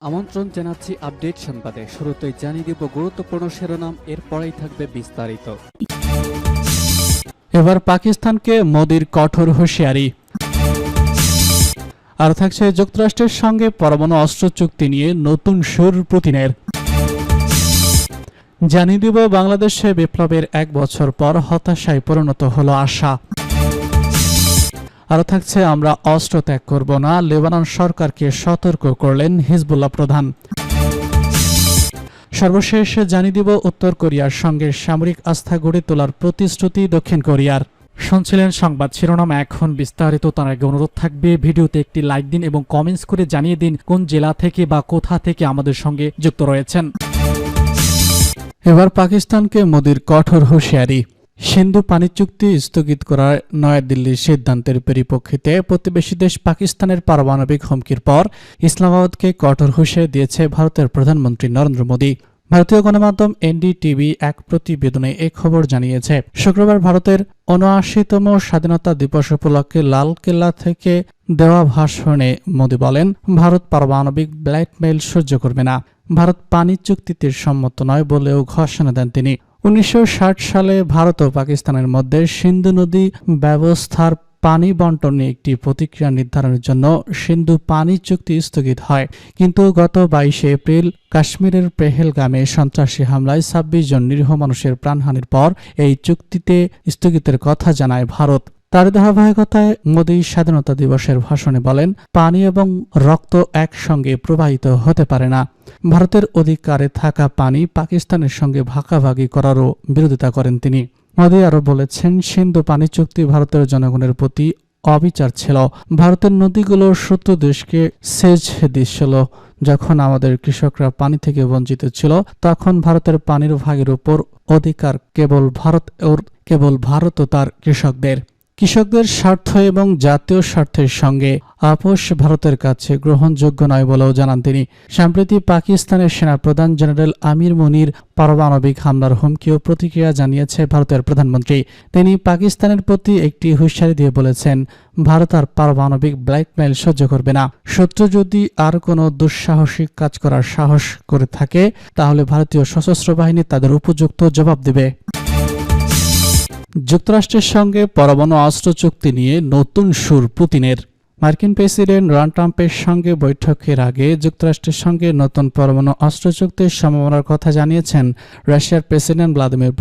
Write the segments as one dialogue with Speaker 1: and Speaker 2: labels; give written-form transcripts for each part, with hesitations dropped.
Speaker 1: আমন্ত্রণ জানাচ্ছি আপডেট সংবাদে। শুরুতেই জানিয়ে দিব গুরুত্বপূর্ণ শিরোনাম, এরপরেই থাকবে বিস্তারিত। এবার পাকিস্তানকে মোদির কঠোর হুঁশিয়ারি। আর থাকছে যুক্তরাষ্ট্রের সঙ্গে পরমাণু অস্ত্র চুক্তি নিয়ে নতুন সুর পুতিনের। জানিয়ে দিব বাংলাদেশে বিপ্লবের 1 বছর পর হতাশায় পরিণত হলো আশা। আরও থাকছে আমরা অস্ত্র ত্যাগ করব না, লেবানন সরকারকে সতর্ক করলেন হিজবুল্লাহ প্রধান। সর্বশেষ জানিয়ে দিব উত্তর কোরিয়ার সঙ্গে সামরিক আস্থা গড়ে তোলার প্রতিশ্রুতি দক্ষিণ কোরিয়ার। শুনছিলেন সংবাদ শিরোনাম, এখন বিস্তারিত। তার আগে অনুরোধ থাকবে ভিডিওতে একটি লাইক দিন এবং কমেন্টস করে জানিয়ে দিন কোন জেলা থেকে বা কোথা থেকে আমাদের সঙ্গে যুক্ত রয়েছেন। এবার পাকিস্তানকে মোদির কঠোর হুঁশিয়ারি। সিন্ধু পানি চুক্তি স্থগিত করার নয়াদিল্লির সিদ্ধান্তের পরিপ্রেক্ষিতে প্রতিবেশী দেশ পাকিস্তানের পারমাণবিক হুমকির পর ইসলামাবাদকে কঠোর হুঁশিয়ারি দিয়েছে ভারতের প্রধানমন্ত্রী নরেন্দ্র মোদী। ভারতীয় গণমাধ্যম এনডিটিভি এক প্রতিবেদনে এই খবর জানিয়েছে। শুক্রবার ভারতের ৭৯তম স্বাধীনতা দিবস উপলক্ষে লালকেল্লা থেকে দেওয়া ভাষণে মোদী বলেন, ভারত পারমাণবিক ব্ল্যাকমেইল সহ্য করবে না। ভারত পানি চুক্তিতে সম্মত নয় বলেও ঘোষণা দেন তিনি। ১৯৬০ সালে ভারত ও পাকিস্তানের মধ্যে সিন্ধু নদী ব্যবস্থার পানি বন্টন নিয়ে একটি প্রতিক্রিয়া নির্ধারণের জন্য সিন্ধু পানি চুক্তি স্থগিত হয়। কিন্তু গত ২২ এপ্রিল কাশ্মীরের পেহেলগামে সন্ত্রাসী হামলায় ২৬ জন নিরীহ মানুষের প্রাণহানির পর এই চুক্তিতে স্থগিতের কথা জানায় ভারত। তার ধারাবাহিকতায় মোদী স্বাধীনতা দিবসের ভাষণে বলেন, পানি এবং রক্ত একসঙ্গে প্রবাহিত হতে পারে না। ভারতের অধিকারে থাকা পানি পাকিস্তানের সঙ্গে ভাগাভাগি করারও বিরোধিতা করেন তিনি। মোদী আরও বলেছেন, সিন্ধু পানি চুক্তি ভারতের জনগণের প্রতি অবিচার ছিল। ভারতের নদীগুলো শত্রু দেশকে সেচ দিচ্ছিল। যখন আমাদের কৃষকরা পানি থেকে বঞ্চিত ছিল, তখন ভারতের পানির ভাগের উপর অধিকার কেবল ভারত ও তার কৃষকদের স্বার্থ এবং জাতীয় স্বার্থের সঙ্গে আপোষ ভারতের কাছে গ্রহণযোগ্য নয় বলেও জানান তিনি। সম্প্রতি পাকিস্তানের সেনাপ্রধান জেনারেল আমির মুনির পারমাণবিক হামলার হুমকি ও প্রতিক্রিয়া জানিয়েছে ভারতের প্রধানমন্ত্রী। তিনি পাকিস্তানের প্রতি একটি হুঁশিয়ারি দিয়ে বলেছেন, ভারত আর পারমাণবিক ব্ল্যাকমেইল সহ্য করবে না। শত্রু যদি আর কোনো দুঃসাহসিক কাজ করার সাহস করে থাকে, তাহলে ভারতীয় সশস্ত্র বাহিনী তাদের উপযুক্ত জবাব দেবে। যুক্তরাষ্ট্রের সঙ্গে পরমাণু অস্ত্র চুক্তি নিয়ে নতুন সুর পুতিনের। মার্কিন প্রেসিডেন্ট ডোনাল্ড ট্রাম্পের সঙ্গে বৈঠকের আগে যুক্তরাষ্ট্রের সঙ্গে নতুন পরমাণু অস্ত্র চুক্তির সম্ভাবনার কথা জানিয়েছেন রাশিয়ার প্রেসিডেন্ট ভ্লাদিমির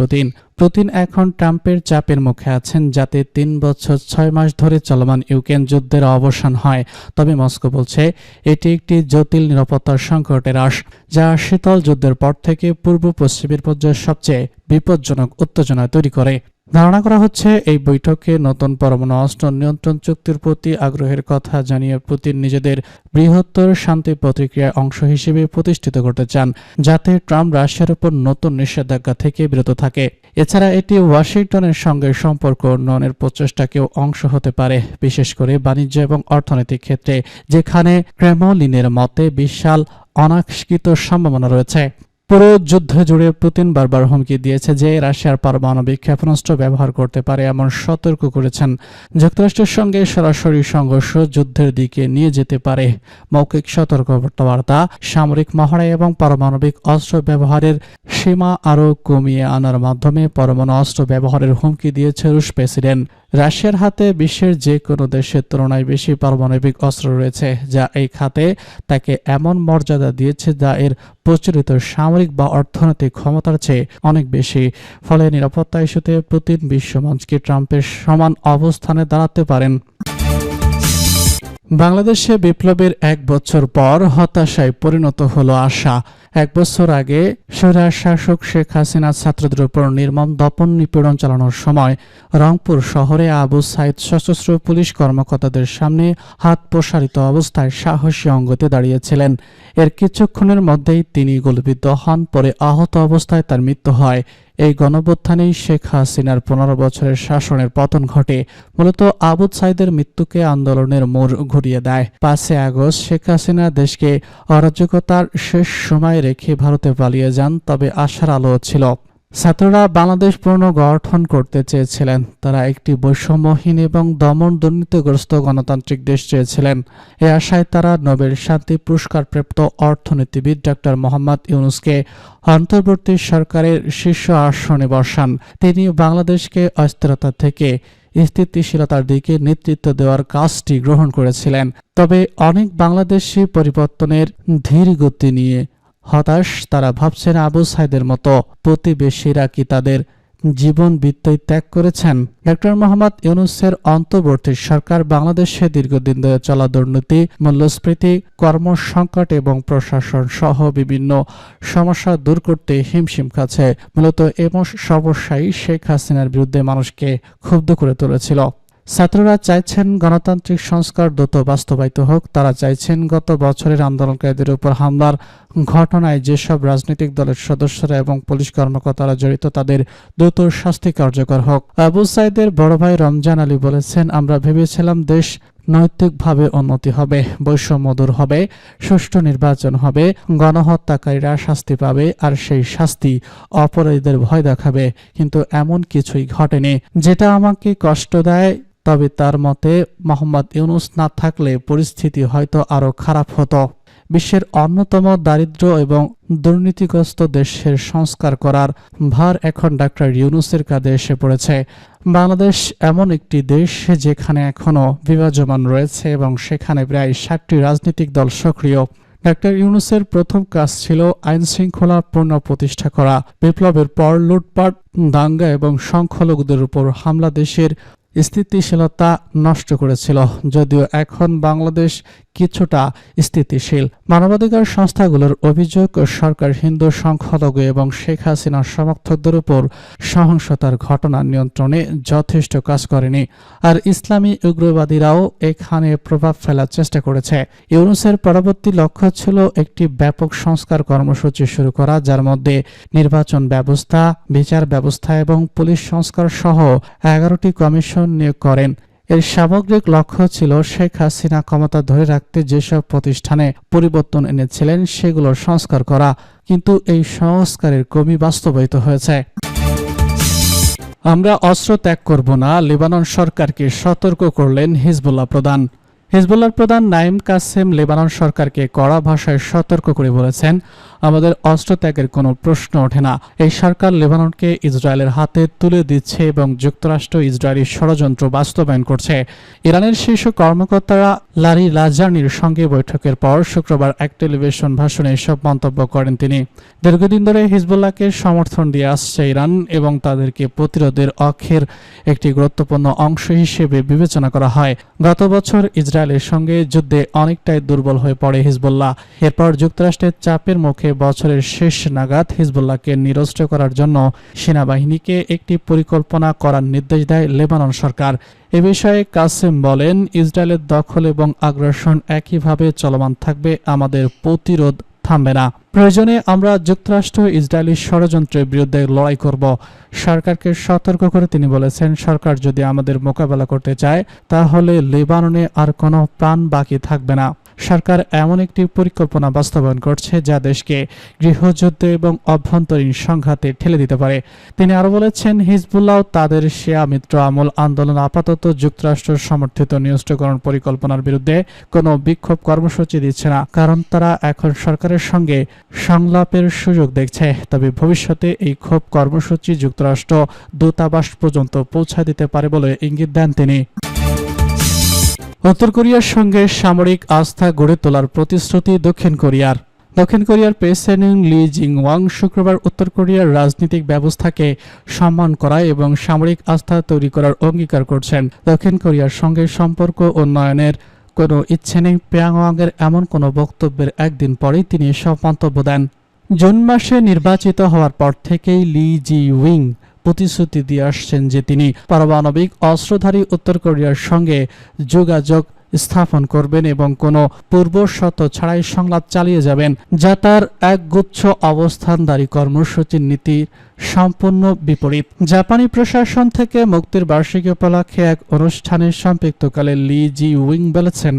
Speaker 1: পুতিন এখন ট্রাম্পের চাপের মুখে আছেন যাতে ৩ বছর ৬ মাস ধরে চলমান ইউক্রেন যুদ্ধের অবসান হয়। তবে মস্কো বলছে এটি একটি জটিল নিরাপত্তার সংকটের আশ, যা শীতল যুদ্ধের পর থেকে পূর্ব পশ্চিমের পর্যায়ে সবচেয়ে বিপজ্জনক উত্তেজনা তৈরি করে। ধারণা করা হচ্ছে এই বৈঠকে নতুন পরমাণু অস্ত্র নিয়ন্ত্রণ চুক্তির প্রতি আগ্রহের কথা জানিয়ে পুতিন নিজেদের বৃহত্তর শান্তি প্রতিক্রিয়ার অংশ হিসেবে প্রতিষ্ঠিত করতে চান, যাতে ট্রাম্প রাশিয়ার উপর নতুন নিষেধাজ্ঞা থেকে বিরত থাকে। এছাড়া এটি ওয়াশিংটনের সঙ্গে সম্পর্ক উন্নয়নের প্রচেষ্টাকেও অংশ হতে পারে, বিশেষ করে বাণিজ্য এবং অর্থনৈতিক ক্ষেত্রে, যেখানে ক্রেমলিনের মতে বিশাল অনাকাঙ্ক্ষিত সম্ভাবনা রয়েছে। পুরো যুদ্ধ জুড়ে পুতিন বারবার হুমকি দিয়েছে যে রাশিয়ার পারমাণবিক ক্ষেপণাস্ত্র ব্যবহার করতে পারে, এমন সতর্ক করেছেন। যুক্তরাষ্ট্রের সঙ্গে সরাসরি সংঘর্ষ যুদ্ধের দিকে নিয়ে যেতে পারে। মৌখিক সতর্কবার্তা, সামরিক মহড়া এবং পারমাণবিক অস্ত্র ব্যবহারের সীমা আরও কমিয়ে আনার মাধ্যমে পরমাণু অস্ত্র ব্যবহারের হুমকি দিয়েছে রুশ প্রেসিডেন্ট। রাশিয়ার হাতে বিশ্বের যে কোনো দেশের তুলনায় বেশি পারমাণবিক অস্ত্র রয়েছে, যা এই খাতে তাকে এমন মর্যাদা দিয়েছে যা এর প্রচলিত সামরিক বা অর্থনৈতিক ক্ষমতার চেয়ে অনেক বেশি। ফলে নিরাপত্তা ইস্যুতে পুতিন বিশ্বমঞ্চকে ট্রাম্পের সমান অবস্থানে দাঁড়াতে পারেন। বাংলাদেশে বিপ্লবের 1 বছর পর হতাশায় পরিণত হলো আশা। 1 বছর আগে স্বৈরাচার শাসক শেখ হাসিনা ছাত্রদের উপর নির্মম দমন নিপীড়ন চালানোর সময় রংপুর শহরে আবু সাইদ সশস্ত্র পুলিশ কর্মকর্তাদের সামনে হাত প্রসারিত অবস্থায় সাহসী অঙ্গতে দাঁড়িয়েছিলেন। এর কিছুক্ষণের মধ্যেই তিনি গুলিবিদ্ধ হন, পরে আহত অবস্থায় তার মৃত্যু হয়। এই গণঅভ্যুত্থানেই শেখ হাসিনার ১৫ বছরের শাসনের পতন ঘটে। মূলত আবু সাইদের মৃত্যুকে আন্দোলনের মোড় ঘুরিয়ে দেয়। ৫ আগস্ট শেখ হাসিনা দেশকে অরাজকতার শেষ সময় রেখে ভারতে পালিয়ে যান, তবে আশার আলো ছিল। ছাত্ররা বাংলাদেশ পুনর্গঠন করতে চেয়েছিলেন। তারা একটি বৈষম্যহীন এবং দমন দুর্নীতিগ্রস্ত গণতান্ত্রিক দেশ চেয়েছিলেন। এ আশায় তারা নোবেল শান্তি পুরস্কারপ্রাপ্ত অর্থনীতিবিদ ডক্টর মোহাম্মদ ইউনূসকে অন্তর্বর্তী সরকারের শীর্ষ আসনে বসান। তিনি বাংলাদেশকে অস্থিরতা থেকে স্থিতিশীলতার দিকে নেতৃত্ব দেওয়ার কাজটি গ্রহণ করেছিলেন। তবে অনেক বাংলাদেশি পরিবর্তনের ধীর গতি নিয়ে হতাশ। তারা ভাবছেন আবু সাইদের মতো প্রতিবেশীরা কি তাদের জীবন বৃত্তই ত্যাগ করেছেন। ডক্টর মোহাম্মদ ইউনূসের অন্তর্বর্তী সরকার বাংলাদেশে দীর্ঘদিন ধরে চলা দুর্নীতি, মূল্যস্ফীতি, কর্মসংকট এবং প্রশাসন সহ বিভিন্ন সমস্যা দূর করতে হিমশিম খাচ্ছে। মূলত এমন সমস্যাই শেখ হাসিনার বিরুদ্ধে মানুষকে ক্ষুব্ধ করে তুলেছিল। ছাত্ররা চাইছেন গণতান্ত্রিক সংস্কার দ্রুত বাস্তবায়িত হোক। তারা চাইছেন গত বছরের আন্দোলনকারীদের উপর হামলার ঘটনায় যেসব রাজনৈতিক দলের সদস্যরা এবং পুলিশ কর্মকর্তারা জড়িত তাদের দ্রুত শাস্তি কার্যকর হোক। আবু সাইদের বড় ভাই রমজান আলী বলেছেন, আমরা ভেবেছিলাম দেশ নৈতিকভাবে উন্নতি হবে, বৈষম্য দূর হবে, সুষ্ঠু নির্বাচন হবে, গণহত্যাকারীরা শাস্তি পাবে আর সেই শাস্তি অপরাধীদের ভয় দেখাবে। কিন্তু এমন কিছুই ঘটেনি, যেটা আমাকে কষ্ট দেয়। তবে তার মতে মোহাম্মদ ইউনূস না থাকলে পরিস্থিতি হয়তো আরো খারাপ হতো। বিশ্বের অন্যতম দারিদ্র এবং দুর্নীতিগ্রস্ত দেশের সংস্কার করার ভার এখন ডক্টর ইউনূসের কাঁধে এসে পড়েছে। বাংলাদেশ এমন একটি দেশ যেখানে এখনো বিভাজমান রয়েছে এবং সেখানে প্রায় 60টি রাজনৈতিক দল সক্রিয়। ডক্টর ইউনূসের প্রথম কাজ ছিল আইন শৃঙ্খলা পুনঃপ্রতিষ্ঠা করা। বিপ্লবের পর লুটপাট, দাঙ্গা এবং সংখ্যালঘুদের উপর হামলা দেশের স্থিতিশীলতা নষ্ট করেছিল। যদিও এখন বাংলাদেশ কিছুটা স্থিতিশীল। মানবাধিকার সংস্থাগুলোর অভিযোগ, সরকার হিন্দু, সংখ্যালঘু এবং শেখ হাসিনার সমর্থকদের উপর সহিংসতার ঘটনা নিয়ন্ত্রণে যথেষ্ট কাজ করেনি। আর ইসলামী উগ্রবাদীরাও এখানে প্রভাব ফেলার চেষ্টা করেছে। ইউনূসের পরবর্তী লক্ষ্য ছিল একটি ব্যাপক সংস্কার কর্মসূচি শুরু করা, যার মধ্যে নির্বাচন ব্যবস্থা, বিচার ব্যবস্থা এবং পুলিশ সংস্কার সহ 11টি কমিশন নিয়োগ করেন। এর সামগ্রিক লক্ষ্য ছিল শেখ হাসিনা ক্ষমতা ধরে রাখতে যেসব প্রতিষ্ঠানে পরিবর্তন এনেছিলেন সেগুলোর সংস্কার করা। কিন্তু এই সংস্কারের কমই বাস্তবায়িত হয়েছে। আমরা অস্ত্র ত্যাগ করব না, লেবানন সরকারকে সতর্ক করলেন হিজবুল্লাহ প্রধান। হিজবুল্লাহর প্রধান নাঈম কাসেম লেবানন সরকারকে কড়া ভাষায় সতর্ক করে বলেছেন, আমাদের অস্ত্র ত্যাগের কোনো প্রশ্ন ওঠে না। এই সরকার লেবাননকে ইসরায়েলের হাতে তুলে দিচ্ছে এবং যুক্তরাষ্ট্র ইসরায়েলি ষড়যন্ত্র বাস্তবায়ন করছে। ইরানের শীর্ষ কর্মকর্তারা লারি লাজানির সঙ্গে বৈঠকের পর শুক্রবার এক টেলিভিশন ভাষণে এসব মন্তব্য করেন তিনি। দীর্ঘদিন ধরে হিজবুল্লাহকে সমর্থন দিয়ে আসছে ইরান এবং তাদেরকে প্রতিরোধের অক্ষের একটি গুরুত্বপূর্ণ অংশ হিসেবে বিবেচনা করা হয়। গত বছর ইসরায়েলের সঙ্গে যুদ্ধে অনেকটাই দুর্বল হয়ে পড়ে হিজবুল্লাহ। এরপর যুক্তরাষ্ট্রের চাপের মুখে বছরের শেষ নাগাদ হিজবুল্লাহকে নিরস্ত্র করার জন্য সেনাবাহিনীকে একটি পরিকল্পনা করার নির্দেশ দেয় লেবানন সরকার। এ বিষয়ে কাসেম বলেন, ইসরায়েলের দখল এবং আগ্রাসন একইভাবে চলমান থাকবে, আমাদের প্রতিরোধ থামবে না। প্রয়োজনে আমরা যুক্তরাষ্ট্র ইসরায়েলি ষড়যন্ত্রের বিরুদ্ধে লড়াই করব। সরকারকে সতর্ক করে তিনি বলেছেন, সরকার যদি আমাদের মোকাবেলা করতে চায় তাহলে লেবাননে আর কোনো প্রাণ বাকি থাকবে না। সরকার এমন একটি পরিকল্পনা বাস্তবায়ন করছে যা দেশকে গৃহযুদ্ধ এবং অভ্যন্তরীণ সংঘাতে ঠেলে দিতে পারে। তিনি আরো বলেছেন, হিজবুল্লাহ তাদের শিয়া মিত্র আমল আন্দোলন আপাতত যুক্তরাষ্ট্র সমর্থিত নিরস্ত্রীকরণ পরিকল্পনার বিরুদ্ধে কোনো বিক্ষোভ কর্মসূচি দিচ্ছে না, কারণ তারা এখন সরকারের সঙ্গে সংলাপের সুযোগ দেখছে। তবে ভবিষ্যতে এই ক্ষোভ কর্মসূচি যুক্তরাষ্ট্র দূতাবাস পর্যন্ত পৌঁছে দিতে পারে বলে ইঙ্গিত দেন তিনি। উত্তর কোরিয়ার সঙ্গে সামরিক আস্থা গড়ে তোলার প্রতিশ্রুতি দক্ষিণ কোরিয়ার প্রেসিডেন্ট লি জিংওয়াং শুক্রবার উত্তর কোরিয়ার রাজনৈতিক ব্যবস্থাকে সম্মান করা এবং সামরিক আস্থা তৈরি করার অঙ্গীকার করছেন। দক্ষিণ কোরিয়ার সঙ্গে সম্পর্ক উন্নয়নের কোনো ইচ্ছে নেই, পিয়ংইয়ংয়ের এমন কোনো বক্তব্যের একদিন পরেই তিনি এসব মন্তব্য দেন। জুন মাসে নির্বাচিত হওয়ার পর থেকেই লি জিউইং প্রতিশ্রুতি দিয়ে আসছেন যে তিনি পারমাণবিক অস্ত্রধারী উত্তর কোরিয়ার সঙ্গে যোগাযোগ স্থাপন করবেন এবং কোনো পূর্বশর্ত ছাড়াই সংলাপ চালিয়ে যাবেন, যা তার একগুচ্ছ অবস্থানদারী কর্মসূচির নীতির সম্পূর্ণ বিপরীত। জাপানি প্রশাসন থেকে মুক্তির বার্ষিকী উপলক্ষে এক অনুষ্ঠানে সম্পৃক্তকালে লি জি উইং বলেছেন,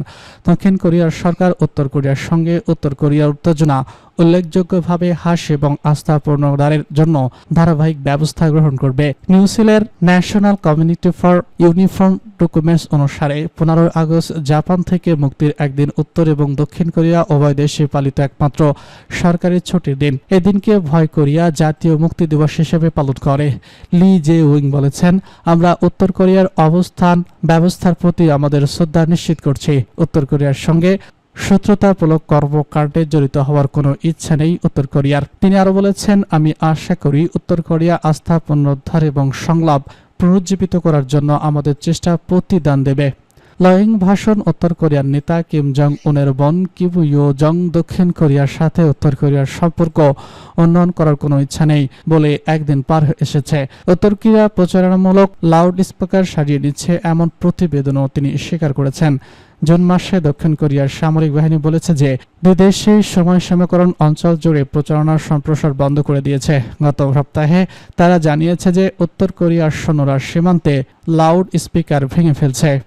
Speaker 1: দক্ষিণ কোরিয়ার সরকার উত্তর কোরিয়ার সঙ্গে উত্তর কোরিয়ার উত্তেজনা উল্লেখযোগ্যভাবে হ্রাস এবং আস্থা পুনরুদ্ধারের জন্য ধারাবাহিক ব্যবস্থা গ্রহণ করবে। নিউজিল্যান্ডের national committee for uniform documents অনুসারে 15 আগস্ট জাপান থেকে মুক্তির একদিন উত্তর এবং দক্ষিণ কোরিয়া উভয় দেশে পালিত একমাত্র সরকারি ছুটির দিন। এদিনকে ভয় কোরিয়া জাতীয় মুক্তি দিবস হিসেবে পালন করে। লি জে উইং বলেছেন, আমরা উত্তর কোরিয়ার অবস্থান ব্যবস্থার প্রতি আমাদের শ্রদ্ধা নিশ্চিত করছি। উত্তর কোরিয়ার সঙ্গে শত্রুতামূলক কর্মকাণ্ডে জড়িত হওয়ার কোনো ইচ্ছা নেই উত্তর কোরিয়ার। তিনি আরও বলেছেন, আমি আশা করি উত্তর কোরিয়া আস্থা পুনরুদ্ধার এবং সংলাপ পুনরুজ্জীবিত করার জন্য আমাদের চেষ্টা প্রতিদান দেবে। লয়িং ভাষণ উত্তর কোরিয়ার নেতা কিম জং উনের বোন কিম ইয়ো জং দক্ষিণ কোরিয়ার সাথে উত্তর কোরিয়ার সম্পর্ক উন্নয়ন করার কোনো ইচ্ছা নেই বলে একদিন পার এসেছে। উত্তর কোরিয়া প্রচারণামূলক লাউড স্পিকার সাজিয়ে নিচ্ছে এমন প্রতিবেদনও তিনি স্বীকার করেছেন। জুন মাসে দক্ষিণ কোরিয়ার সামরিক বাহিনী বলেছে যে দুই দেশই সমীকরণ অঞ্চল জুড়ে প্রচারণার সম্প্রসার বন্ধ করে দিয়েছে। গত সপ্তাহে তারা জানিয়েছে যে উত্তর কোরিয়ার সৈন্যরা সীমান্তে লাউড স্পিকার ভেঙে ফেলছে।